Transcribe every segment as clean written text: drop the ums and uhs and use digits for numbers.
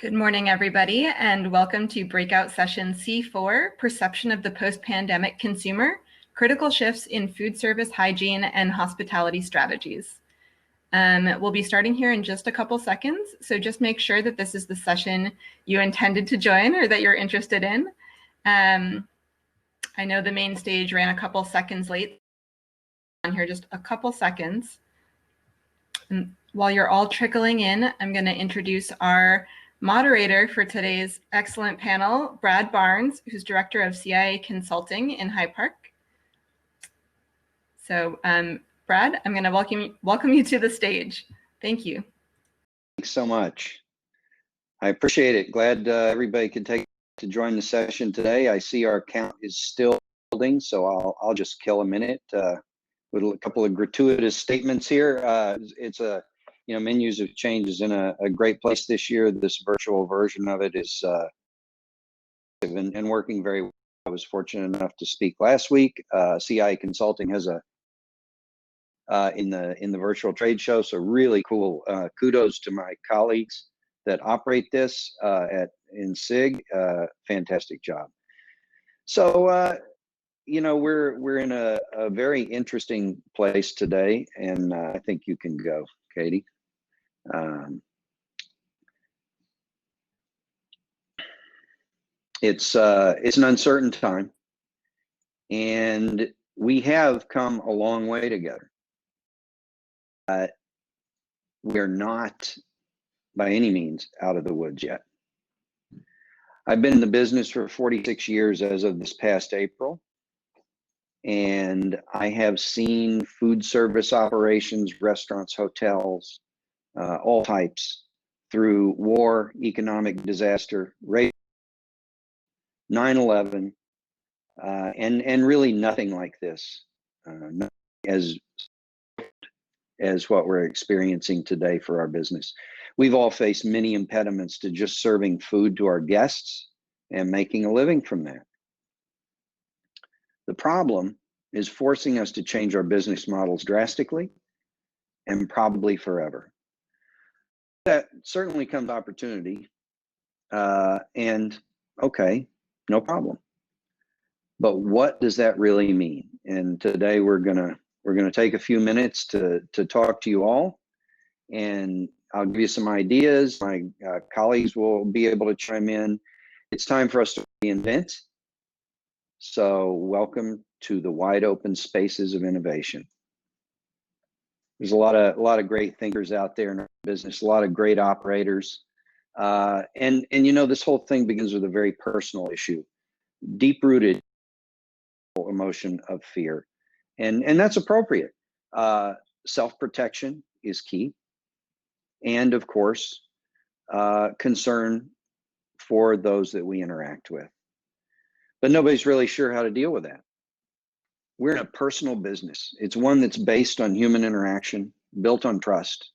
Good morning, everybody, and welcome to Breakout Session C4, Perception of the Post-Pandemic Consumer, Critical Shifts in Food Service, Hygiene, and Hospitality Strategies. We'll be starting here in just a couple seconds, so just make sure that this is the session you intended to join or that you're interested in. I know the main stage ran a couple seconds late. On here just a couple seconds. And while you're all trickling in, I'm going to introduce our moderator for today's excellent panel, Brad Barnes, who's Director of CIA Consulting in High Park. So Brad, I'm going to welcome you to the stage. Thank you. Thanks so much. I appreciate it. Glad everybody could take to join the session today. I see our count is still building, so I'll just kill a minute with a couple of gratuitous statements here. It's a menus have changed, is in a great place this year. This virtual version of it is and working very well. I was fortunate enough to speak last week. CI Consulting has a in the virtual trade show, so really cool. Kudos to my colleagues that operate this in SIG. Fantastic job. So we're in a very interesting place today, and I think you can go, Katie. It's an uncertain time, and we have come a long way together. We're not by any means out of the woods yet. I've been in the business for 46 years as of this past April, and I have seen food service operations, restaurants, hotels, all types, through war, economic disaster, 9/11, and really nothing like this, as what we're experiencing today for our business. We've all faced many impediments to just serving food to our guests and making a living from that. The problem is forcing us to change our business models drastically and probably forever. That certainly comes opportunity, and okay, no problem. But what does that really mean? And today we're gonna take a few minutes to talk to you all, and I'll give you some ideas. My colleagues will be able to chime in. It's time for us to reinvent. So welcome to the wide open spaces of innovation. There's a lot of great thinkers out there in our business, a lot of great operators. And this whole thing begins with a very personal issue, deep-rooted emotion of fear. And that's appropriate. Self-protection is key. And of course, concern for those that we interact with. But nobody's really sure how to deal with that. We're in a personal business. It's one that's based on human interaction, built on trust,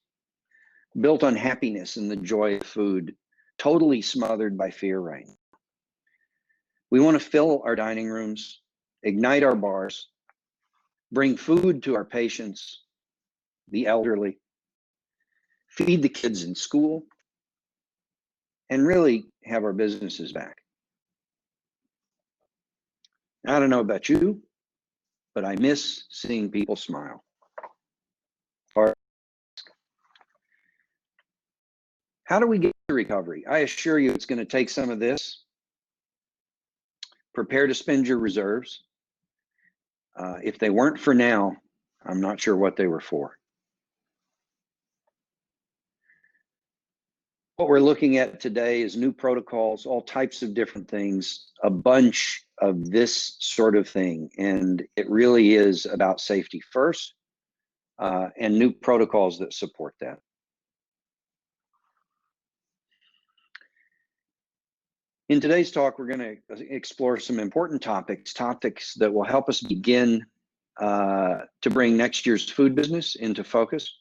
built on happiness and the joy of food, totally smothered by fear right now. We want to fill our dining rooms, ignite our bars, bring food to our patients, the elderly, feed the kids in school, and really have our businesses back. I don't know about you, but I miss seeing people smile. How do we get to recovery? I assure you it's going to take some of this. Prepare to spend your reserves. If they weren't for now, I'm not sure what they were for. What we're looking at today is new protocols, all types of different things, a bunch of this sort of thing. And it really is about safety first, and new protocols that support that. In today's talk, we're going to explore some important topics that will help us begin to bring next year's food business into focus.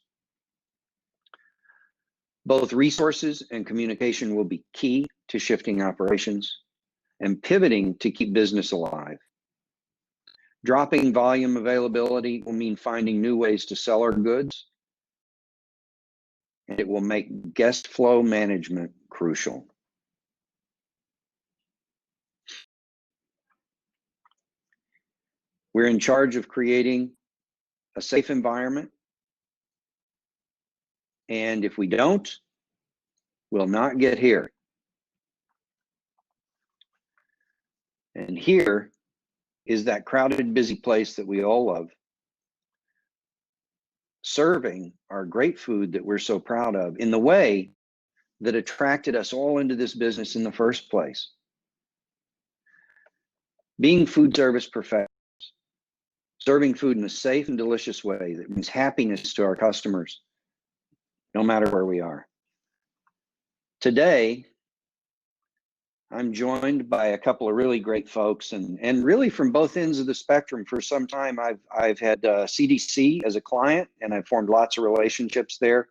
Both resources and communication will be key to shifting operations and pivoting to keep business alive. Dropping volume availability will mean finding new ways to sell our goods, and it will make guest flow management crucial. We're in charge of creating a safe environment. And if we don't, we'll not get here. And here is that crowded, busy place that we all love, serving our great food that we're so proud of in the way that attracted us all into this business in the first place. Being food service professionals, serving food in a safe and delicious way that brings happiness to our customers, no matter where we are. Today, I'm joined by a couple of really great folks, and really from both ends of the spectrum. For some time, I've had CDC as a client, and I've formed lots of relationships there.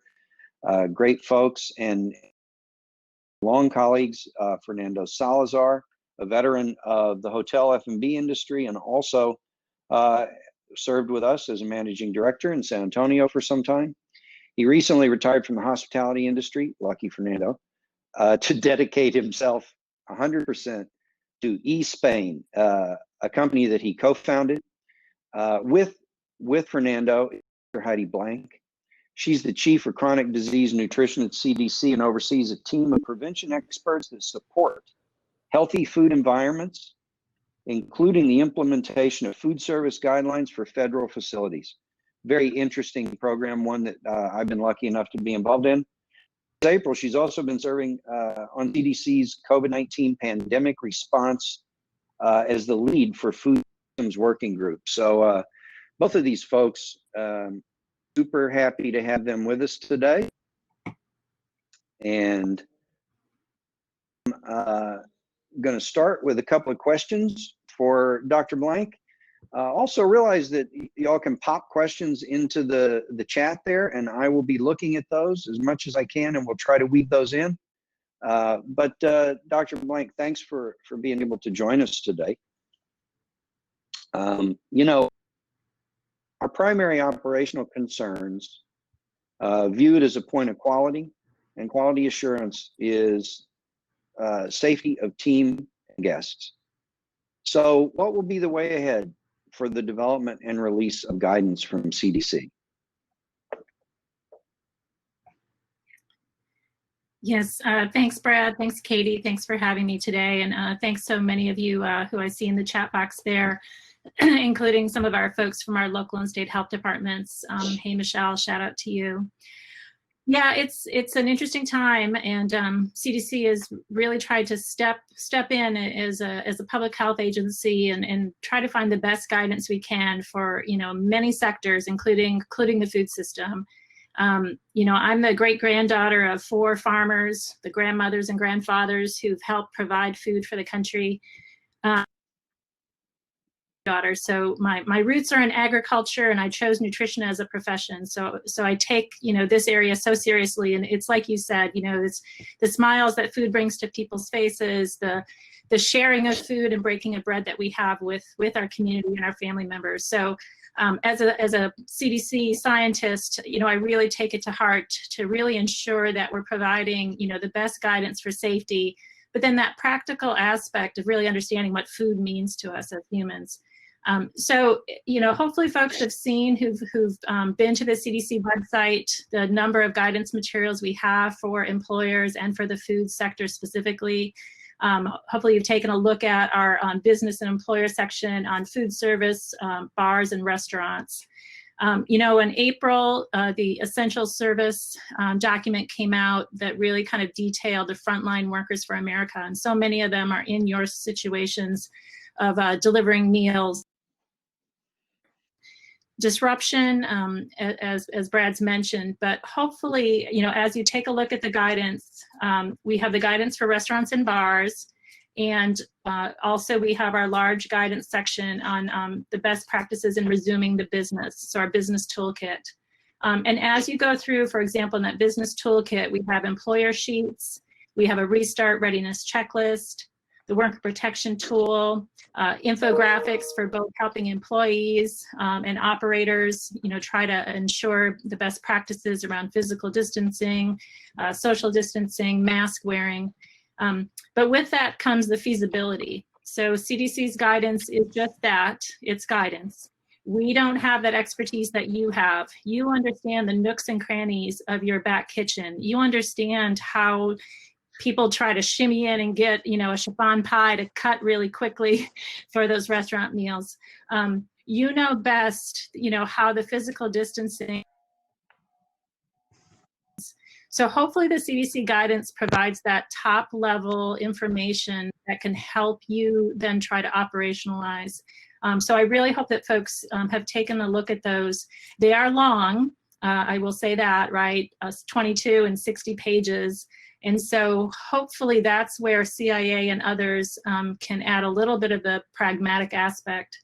Great folks and long colleagues, Fernando Salazar, a veteran of the hotel F&B industry, and also served with us as a managing director in San Antonio for some time. He recently retired from the hospitality industry, lucky Fernando, to dedicate himself 100% to eSpain, a company that he co-founded with Fernando, Heidi Blank. She's the chief for chronic disease nutrition at CDC and oversees a team of prevention experts that support healthy food environments, including the implementation of food service guidelines for federal facilities. Very interesting program, one that I've been lucky enough to be involved in. April, she's also been serving on CDC's COVID-19 pandemic response as the lead for food systems working group. So both of these folks, super happy to have them with us today. And I'm going to start with a couple of questions for Dr. Blank. Also realize that y'all can pop questions into the chat there, and I will be looking at those as much as I can, and we'll try to weave those in. But Dr. Blank, thanks for being able to join us today. You know, our primary operational concerns viewed as a point of quality, and quality assurance is safety of team and guests. So what will be the way ahead for the development and release of guidance from CDC? Yes, thanks, Brad. Thanks, Katie. Thanks for having me today. And thanks so many of you who I see in the chat box there, including some of our folks from our local and state health departments. Hey, Michelle, shout out to you. Yeah, it's an interesting time, and CDC has really tried to step in as a public health agency and try to find the best guidance we can for many sectors, including the food system. I'm the great-granddaughter of 4 farmers, the grandmothers and grandfathers who've helped provide food for the country. So my roots are in agriculture, and I chose nutrition as a profession. So I take this area so seriously, and it's like you said, it's the smiles that food brings to people's faces, the sharing of food and breaking of bread that we have with our community and our family members. So as a CDC scientist, I really take it to heart to really ensure that we're providing the best guidance for safety, but then that practical aspect of really understanding what food means to us as humans. So, hopefully folks have seen who've been to the CDC website, the number of guidance materials we have for employers and for the food sector specifically. Hopefully you've taken a look at our business and employer section on food service, bars and restaurants. In April, the essential service document came out that really kind of detailed the frontline workers for America. And so many of them are in your situations of delivering meals. Disruption, as Brad's mentioned, but hopefully, as you take a look at the guidance, we have the guidance for restaurants and bars, and also we have our large guidance section on the best practices in resuming the business, so our business toolkit. And as you go through, for example, in that business toolkit, we have employer sheets, we have a restart readiness checklist, the worker protection tool, infographics for both helping employees and operators, try to ensure the best practices around physical distancing, social distancing, mask wearing. But with that comes the feasibility. So CDC's guidance is just that, it's guidance. We don't have that expertise that you have. You understand the nooks and crannies of your back kitchen. You understand how people try to shimmy in and get, a chiffon pie to cut really quickly for those restaurant meals. You know best, how the physical distancing. So hopefully the CDC guidance provides that top level information that can help you then try to operationalize. So I really hope that folks have taken a look at those. They are long, I will say that, right? 22 and 60 pages. And so hopefully that's where CIA and others can add a little bit of the pragmatic aspect.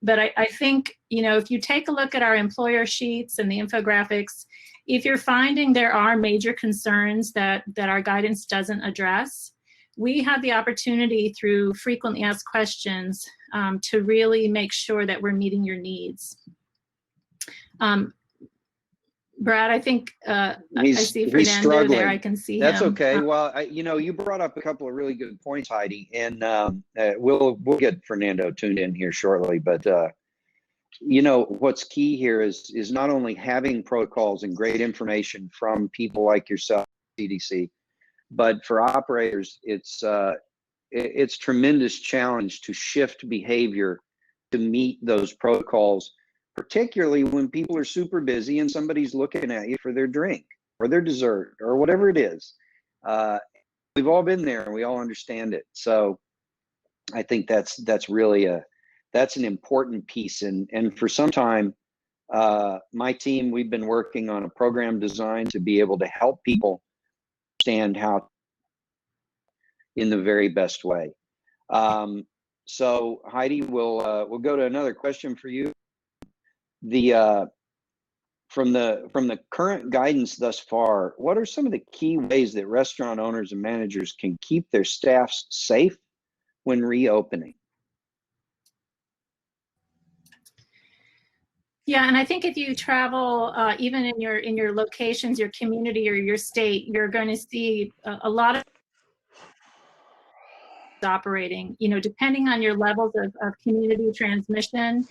But I think, if you take a look at our employer sheets and the infographics, if you're finding there are major concerns that our guidance doesn't address, we have the opportunity through frequently asked questions to really make sure that we're meeting your needs. Brad, I think I see Fernando there. I can see That's him. okay. Well, you brought up a couple of really good points, Heidi, and we'll get Fernando tuned in here shortly. But what's key here is not only having protocols and great information from people like yourself, CDC, but for operators, it's tremendous challenge to shift behavior to meet those protocols, particularly when people are super busy and somebody's looking at you for their drink or their dessert or whatever it is. We've all been there and we all understand it. So I think that's really that's an important piece. And for some time, my team, we've been working on a program design to be able to help people understand how in the very best way. So Heidi, we'll go to another question for you. From the current guidance thus far, what are some of the key ways that restaurant owners and managers can keep their staffs safe when reopening? Yeah, and I think if you travel, even in your locations, your community or your state, you're going to see a lot of operating, depending on your levels of community transmission.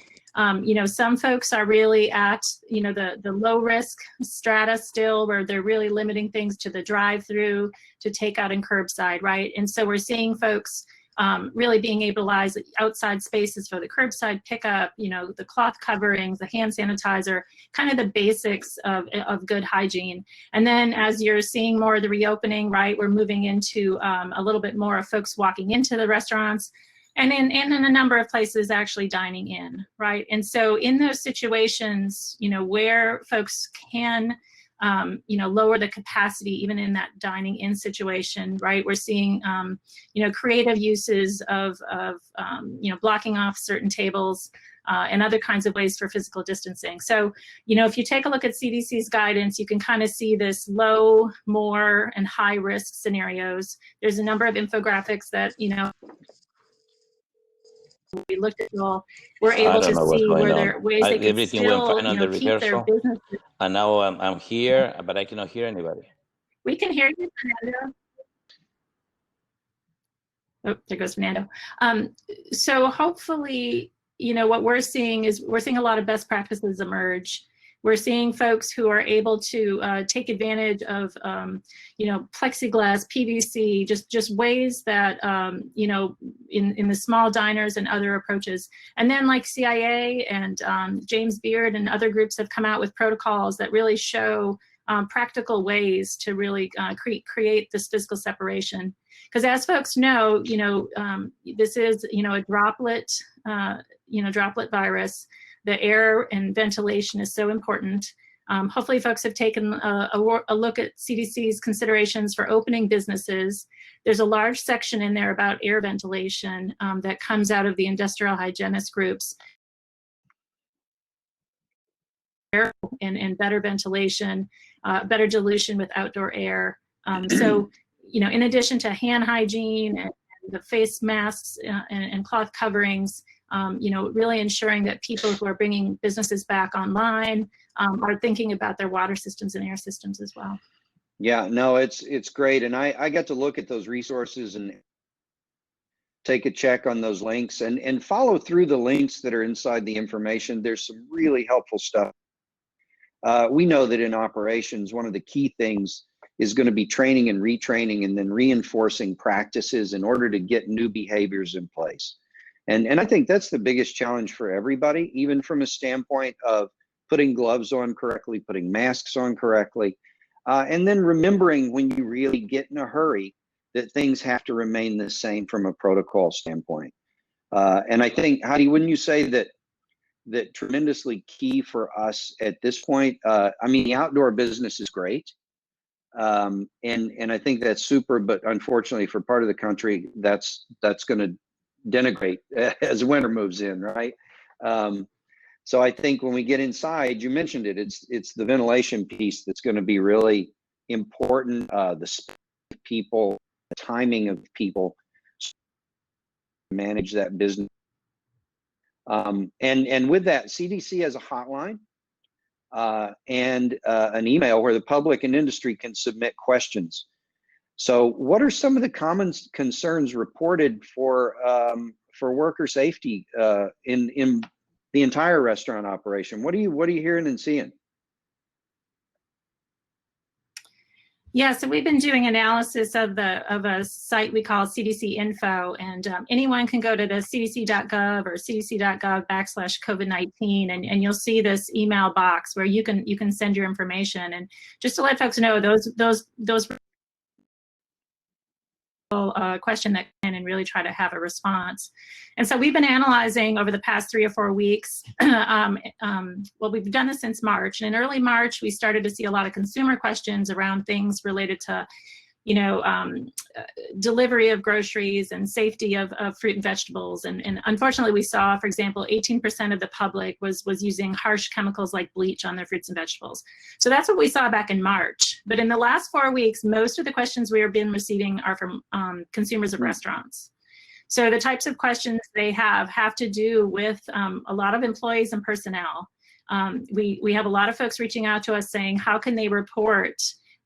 Some folks are really at, the low risk strata still, where they're really limiting things to the drive-through, to takeout and curbside, right? And so we're seeing folks really being able to utilize outside spaces for the curbside pickup, the cloth coverings, the hand sanitizer, kind of the basics of good hygiene. And then as you're seeing more of the reopening, right, we're moving into a little bit more of folks walking into the restaurants and in a number of places actually dining in, right? And so in those situations, where folks can lower the capacity even in that dining in situation, right? We're seeing, creative uses of blocking off certain tables and other kinds of ways for physical distancing. So, if you take a look at CDC's guidance, you can kind of see this low, more, and high risk scenarios. There's a number of infographics that, we looked at all, we're able to see where there are ways they can still, keep their business. And now I'm here, but I cannot hear anybody. We can hear you, Fernando. Oh, there goes Fernando. So hopefully, what we're seeing is we're seeing a lot of best practices emerge. We're seeing folks who are able to take advantage of, plexiglass, PVC, just ways that, in the small diners and other approaches. And then like CIA and James Beard and other groups have come out with protocols that really show practical ways to really create this physical separation. Because as folks know, this is, a droplet, droplet virus. The air and ventilation is so important. Hopefully folks have taken a look at CDC's considerations for opening businesses. There's a large section in there about air ventilation that comes out of the industrial hygienist groups. Air and better ventilation, better dilution with outdoor air. So, in addition to hand hygiene and the face masks and cloth coverings, really ensuring that people who are bringing businesses back online are thinking about their water systems and air systems as well. Yeah, no, it's great. And I got to look at those resources and take a check on those links and follow through the links that are inside the information. There's some really helpful stuff. We know that in operations, one of the key things is going to be training and retraining and then reinforcing practices in order to get new behaviors in place. And I think that's the biggest challenge for everybody, even from a standpoint of putting gloves on correctly, putting masks on correctly, and then remembering when you really get in a hurry that things have to remain the same from a protocol standpoint. And I think, Heidi, wouldn't you say that tremendously key for us at this point? I mean, the outdoor business is great. And I think that's super, but unfortunately for part of the country, that's going to denigrate as winter moves in, right? So I think when we get inside, you mentioned it, it's the ventilation piece that's going to be really important. The speed of people, the timing of people, manage that business. And with that, CDC has a hotline and an email where the public and industry can submit questions. So what are some of the common concerns reported for worker safety in the entire restaurant operation? What are you hearing and seeing? Yeah, so we've been doing analysis of a site we call CDC Info, and anyone can go to the cdc.gov or cdc.gov/COVID-19, and you'll see this email box where you can send your information. And just to let folks know, those question that can and really try to have a response. And so we've been analyzing over the past 3 or 4 weeks. Well, we've done this since March. And in early March, we started to see a lot of consumer questions around things related to, delivery of groceries and safety of fruit and vegetables. And unfortunately, we saw, for example, 18% of the public was using harsh chemicals like bleach on their fruits and vegetables. So that's what we saw back in March. But in the last 4 weeks, most of the questions we have been receiving are from consumers of restaurants. So the types of questions they have to do with a lot of employees and personnel. We have a lot of folks reaching out to us saying, how can they report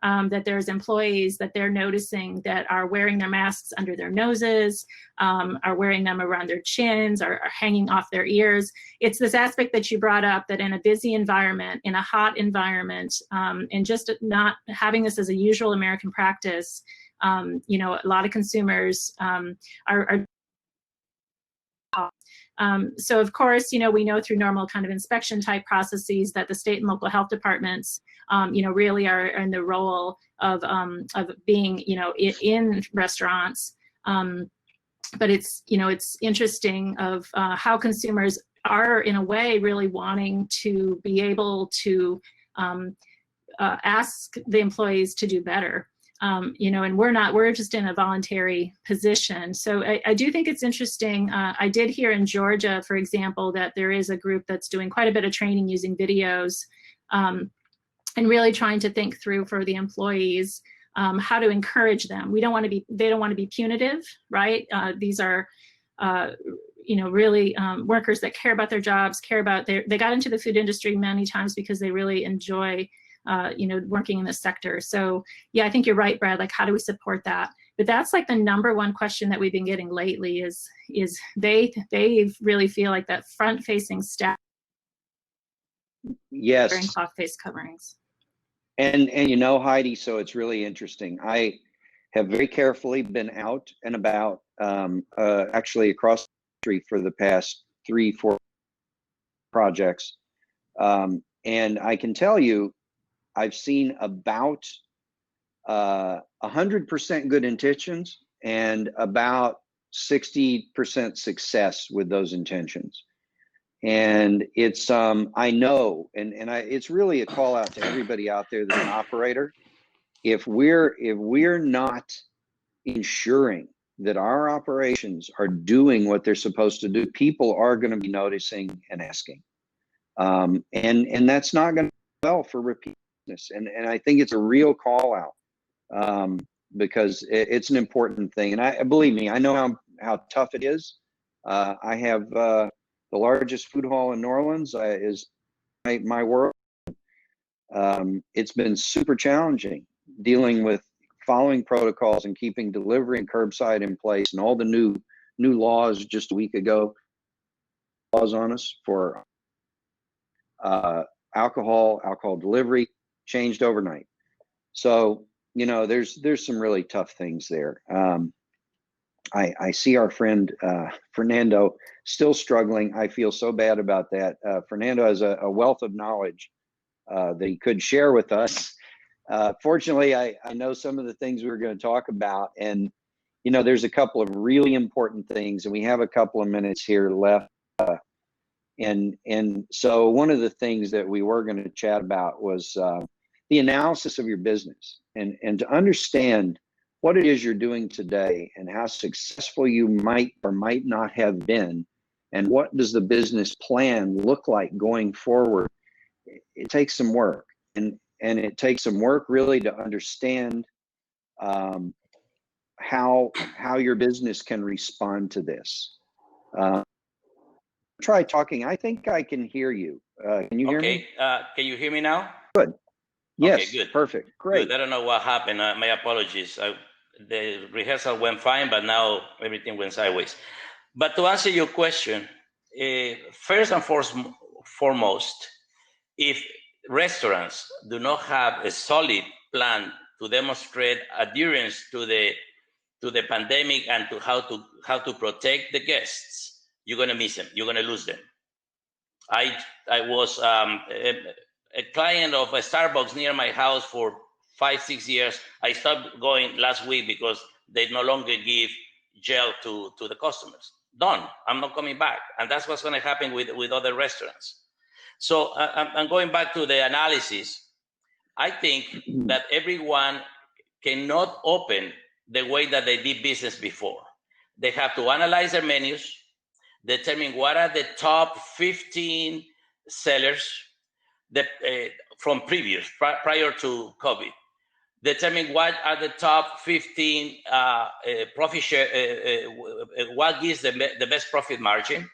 that there's employees that they're noticing that are wearing their masks under their noses, are wearing them around their chins, are hanging off their ears. It's this aspect that you brought up, that in a busy environment, in a hot environment, and just not having this as a usual American practice, a lot of consumers are so of course, we know through normal kind of inspection type processes that the state and local health departments, really are in the role of being, in restaurants. But it's interesting of how consumers are in a way really wanting to be able to ask the employees to do better. And we're just in a voluntary position. So I do think it's interesting. I did hear in Georgia, for example, that there is a group that's doing quite a bit of training using videos and really trying to think through for the employees how to encourage them. They don't want to be punitive, right? These are, really workers that care about their jobs, they got into the food industry many times because they really enjoy working in this sector. So yeah, I think you're right, Brad. Like, how do we support that? But that's like the number one question that we've been getting lately is they really feel like that front-facing staff. Yes. Wearing cloth face coverings. And Heidi, so it's really interesting. I have very carefully been out and about, actually across the country for the past 3-4 projects. And I can tell you, I've seen about 100% good intentions and about 60% success with those intentions. And it's I know, and it's really a call out to everybody out there that's an operator. If we're not ensuring that our operations are doing what they're supposed to do, people are going to be noticing and asking, and that's not going to be well for repeat business. And I think it's a real call out because it's an important thing. And believe me, I know how tough it is. I have the largest food hall in New Orleans is my world. It's been super challenging dealing with following protocols and keeping delivery and curbside in place and all the new new laws just a week ago, laws on us for alcohol delivery changed overnight. So, you know, there's some really tough things there. I see our friend Fernando still struggling. I feel so bad about that. Fernando has a wealth of knowledge that he could share with us. Fortunately, I know some of the things we were going to talk about, and you know, there's a couple of really important things, and we have a couple of minutes here left. And so one of the things that we were going to chat about was the analysis of your business, and to understand what it is you're doing today and how successful you might or might not have been, and what does the business plan look like going forward. It takes some work, and it takes some work really to understand how your business can respond to this. Try talking. I think I can hear you. Can you hear me? Okay. Can you hear me now? Good. Yes. Okay, good. Perfect. Great. Good. I don't know what happened. My apologies. The rehearsal went fine, but now everything went sideways. But to answer your question, first and foremost, if restaurants do not have a solid plan to demonstrate adherence to the pandemic and to how to protect the guests, you're going to miss them. You're going to lose them. I was a client of a Starbucks near my house for 5-6 years. I stopped going last week because they no longer give gel to the customers. Done. I'm not coming back. And that's what's going to happen with other restaurants. So I'm going back to the analysis. I think that everyone cannot open the way that they did business before. They have to analyze their menus, determine what are the top 15 sellers from prior to COVID. Determine what are the top 15 profit share, what gives the best profit margin,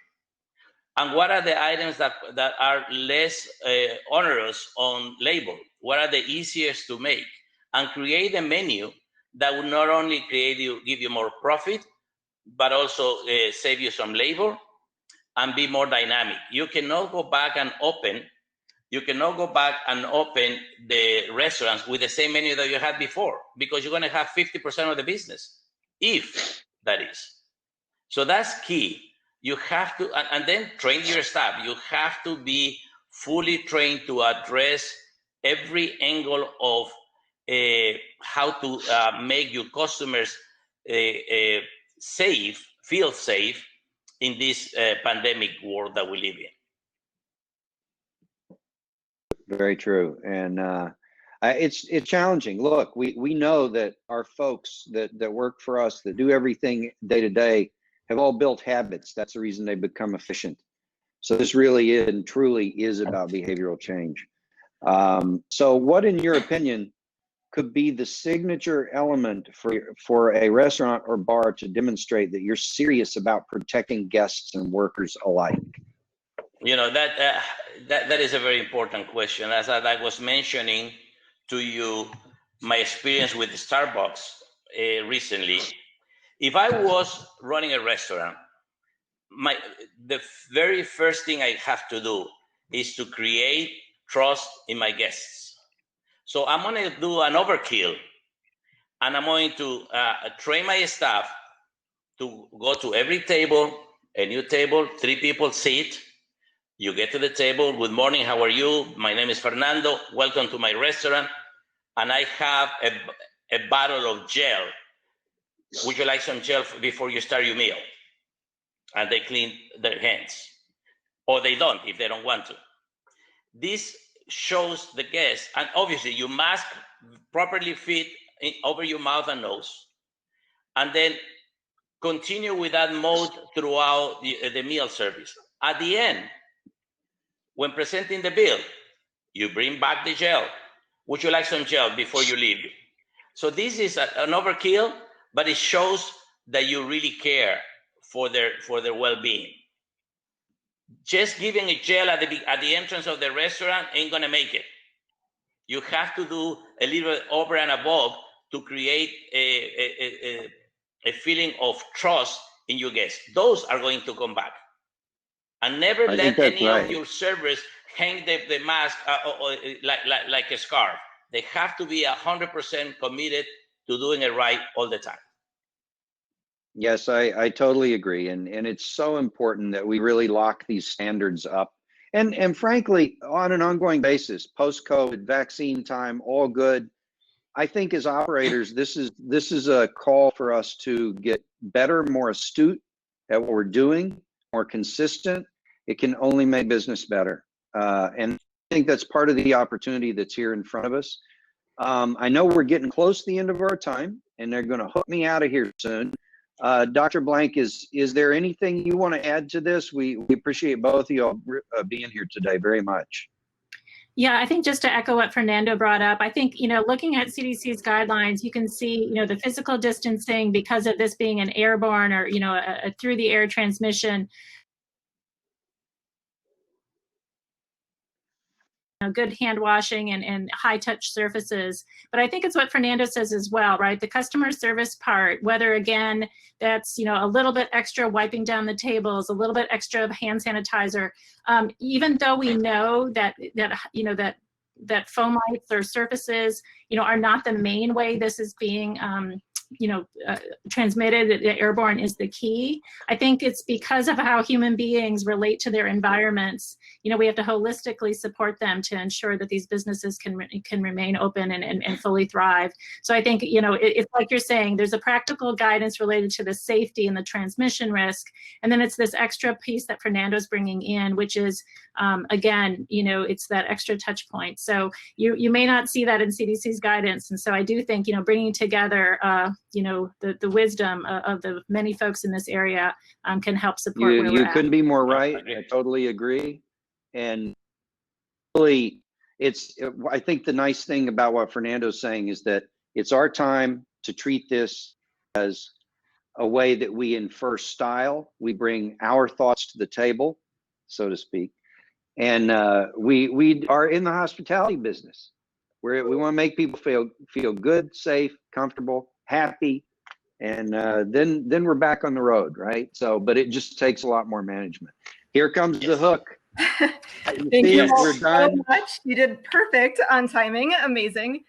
and what are the items that are less onerous on labor, what are the easiest to make, and create a menu that will not only give you more profit, but also save you some labor and be more dynamic. You cannot go back and open the restaurants with the same menu that you had before, because you're going to have 50% of the business, if that is. So that's key. You have to, and then train your staff. You have to be fully trained to address every angle of how to make your customers feel safe in this pandemic world that we live in. Very true. And it's challenging. Look, we know that our folks that work for us, that do everything day to day, have all built habits. That's the reason they become efficient. So this really is and truly is about behavioral change. So what, in your opinion, could be the signature element for a restaurant or bar to demonstrate that you're serious about protecting guests and workers alike? You know, that is a very important question. As I was mentioning to you, my experience with Starbucks recently, if I was running a restaurant, the very first thing I have to do is to create trust in my guests. So I'm going to do an overkill, and I'm going to train my staff to go to every table, a new table, 3 people sit. You get to the table. Good morning. How are you? My name is Fernando. Welcome to my restaurant. And I have a bottle of gel. Would you like some gel before you start your meal? And they clean their hands. Or they don't if they don't want to. This shows the guests, and obviously your mask properly fit over your mouth and nose. And then continue with that mode throughout the meal service. At the end, when presenting the bill, you bring back the gel. Would you like some gel before you leave? So this is an overkill, but it shows that you really care for their well-being. Just giving a gel at the entrance of the restaurant ain't gonna make it. You have to do a little over and above to create a feeling of trust in your guests. Those are going to come back. And never I think let that's any right. of your servers hang the mask like a scarf. They have to be 100% committed to doing it right all the time. Yes, I totally agree. And it's so important that we really lock these standards up. And frankly, on an ongoing basis, post-COVID, vaccine time, all good. I think as operators, this is a call for us to get better, more astute at what we're doing, more consistent. It can only make business better. And I think that's part of the opportunity that's here in front of us. I know we're getting close to the end of our time, and they're going to hook me out of here soon. Dr. Blank, is there anything you want to add to this? We appreciate both of you all being here today very much. Yeah, I think just to echo what Fernando brought up, I think, looking at CDC's guidelines, you can see, the physical distancing because of this being an airborne or, a through the air transmission. Good hand washing and high touch surfaces. But I think it's what Fernando says as well, right? The customer service part, whether again, that's, a little bit extra wiping down the tables, a little bit extra of hand sanitizer. Even though we know that foam lights or surfaces, are not the main way this is being, transmitted, the airborne is the key. I think it's because of how human beings relate to their environments. We have to holistically support them to ensure that these businesses can remain open and fully thrive. So I think, it's like you're saying, there's a practical guidance related to the safety and the transmission risk. And then it's this extra piece that Fernando's bringing in, which is, again, it's that extra touch point. So you may not see that in CDC's guidance. And so I do think, bringing together, the wisdom of the many folks in this area can help support where we're you at. couldn't be more right. I totally agree. And really, I think the nice thing about what Fernando's saying is that it's our time to treat this as a way that we infer style. We bring our thoughts to the table, so to speak. And we are in the hospitality business where we want to make people feel good, safe, comfortable, happy. And then we're back on the road, right? So, but it just takes a lot more management. Here comes the hook. Thank you all so much. You did perfect on timing. Amazing.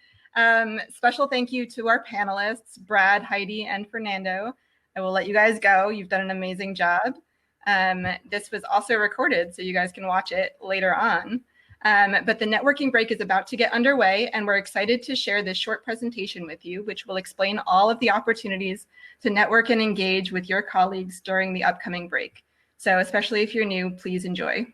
Special thank you to our panelists, Brad, Heidi, and Fernando. I will let you guys go. You've done an amazing job. This was also recorded, so you guys can watch it later on. But the networking break is about to get underway, and we're excited to share this short presentation with you, which will explain all of the opportunities to network and engage with your colleagues during the upcoming break. So especially if you're new, please enjoy.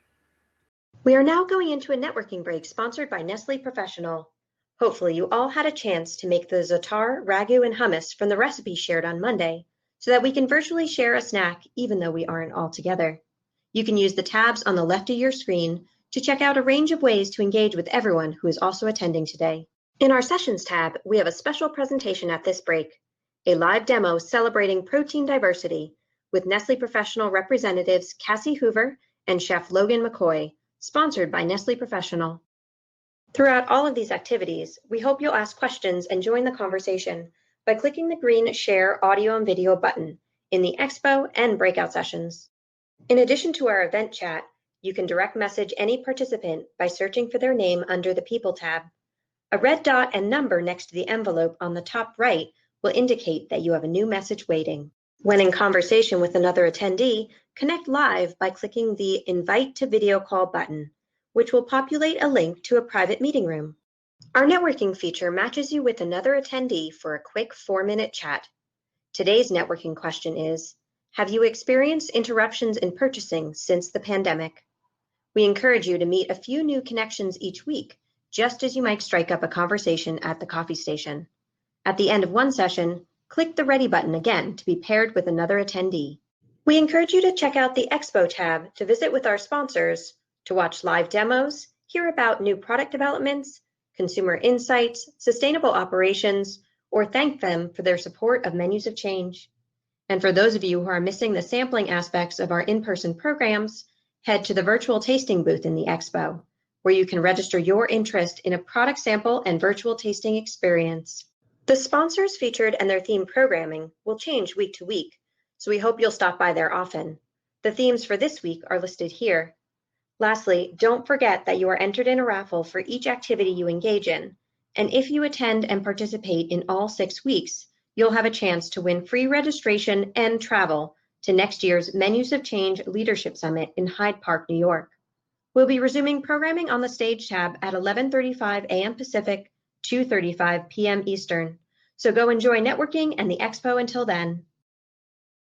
We are now going into a networking break sponsored by Nestle Professional. Hopefully you all had a chance to make the za'atar, ragu, and hummus from the recipe shared on Monday, so that we can virtually share a snack even though we aren't all together. You can use the tabs on the left of your screen to check out a range of ways to engage with everyone who is also attending today. In our Sessions tab, we have a special presentation at this break, a live demo celebrating protein diversity with Nestle Professional representatives Cassie Hoover and Chef Logan McCoy, sponsored by Nestle Professional. Throughout all of these activities, we hope you'll ask questions and join the conversation by clicking the green Share Audio and Video button in the Expo and Breakout sessions. In addition to our event chat, you can direct message any participant by searching for their name under the People tab. A red dot and number next to the envelope on the top right will indicate that you have a new message waiting. When in conversation with another attendee, connect live by clicking the Invite to Video Call button, which will populate a link to a private meeting room. Our networking feature matches you with another attendee for a quick 4-minute chat. Today's networking question is, have you experienced interruptions in purchasing since the pandemic? We encourage you to meet a few new connections each week, just as you might strike up a conversation at the coffee station. At the end of one session, click the Ready button again to be paired with another attendee. We encourage you to check out the Expo tab to visit with our sponsors, to watch live demos, hear about new product developments, consumer insights, sustainable operations, or thank them for their support of Menus of Change. And for those of you who are missing the sampling aspects of our in-person programs, head to the virtual tasting booth in the Expo, where you can register your interest in a product sample and virtual tasting experience. The sponsors featured and their theme programming will change week to week, so we hope you'll stop by there often. The themes for this week are listed here. Lastly, don't forget that you are entered in a raffle for each activity you engage in, and if you attend and participate in all 6 weeks, you'll have a chance to win free registration and travel to next year's Menus of Change Leadership Summit in Hyde Park, New York. We'll be resuming programming on the Stage tab at 11:35 a.m. Pacific, 2:35 p.m. Eastern. So go enjoy networking and the expo until then.